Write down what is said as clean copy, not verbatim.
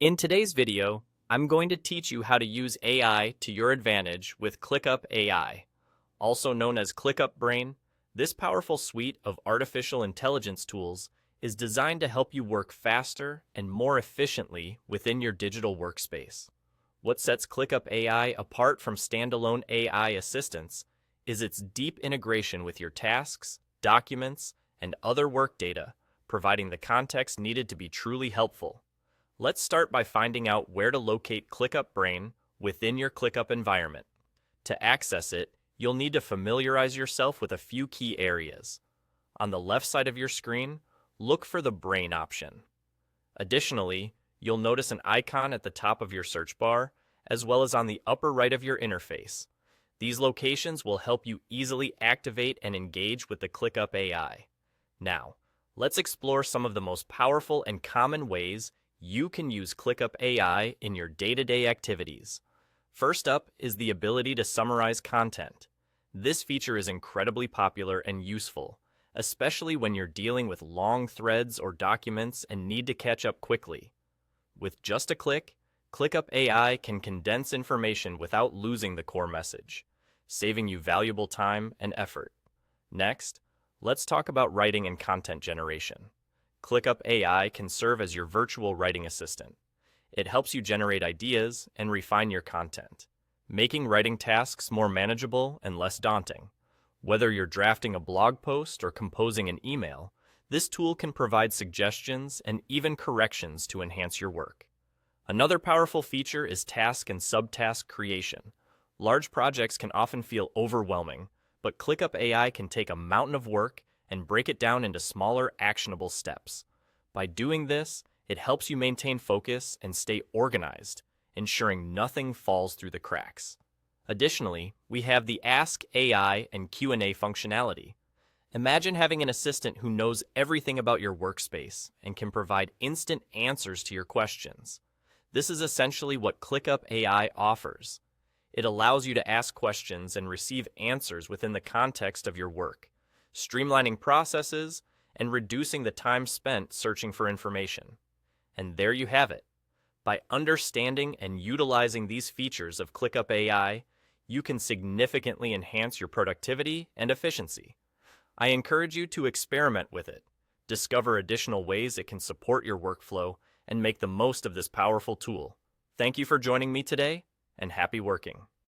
In today's video, I'm going to teach you how to use AI to your advantage with ClickUp AI. Also known as ClickUp Brain, this powerful suite of artificial intelligence tools is designed to help you work faster and more efficiently within your digital workspace. What sets ClickUp AI apart from standalone AI assistants is its deep integration with your tasks, documents, and other work data, providing the context needed to be truly helpful. Let's start by finding out where to locate ClickUp Brain within your ClickUp environment. To access it, you'll need to familiarize yourself with a few key areas. On the left side of your screen, look for the Brain option. Additionally, you'll notice an icon at the top of your search bar, as well as on the upper right of your interface. These locations will help you easily activate and engage with the ClickUp AI. Now, let's explore some of the most powerful and common ways you can use ClickUp AI in your day-to-day activities. First up is the ability to summarize content. This feature is incredibly popular and useful, especially when you're dealing with long threads or documents and need to catch up quickly. With just a click, ClickUp AI can condense information without losing the core message, saving you valuable time and effort. Next, let's talk about writing and content generation. ClickUp AI can serve as your virtual writing assistant. It helps you generate ideas and refine your content, making writing tasks more manageable and less daunting. Whether you're drafting a blog post or composing an email, this tool can provide suggestions and even corrections to enhance your work. Another powerful feature is task and subtask creation. Large projects can often feel overwhelming, but ClickUp AI can take a mountain of work and break it down into smaller, actionable steps. By doing this, it helps you maintain focus and stay organized, ensuring nothing falls through the cracks. Additionally, we have the Ask AI and Q&A functionality. Imagine having an assistant who knows everything about your workspace and can provide instant answers to your questions. This is essentially what ClickUp AI offers. It allows you to ask questions and receive answers within the context of your work, streamlining processes and reducing the time spent searching for information. And there you have it. By understanding and utilizing these features of ClickUp AI, you can significantly enhance your productivity and efficiency. I encourage you to experiment with it, discover additional ways it can support your workflow, and make the most of this powerful tool. Thank you for joining me today, and happy working.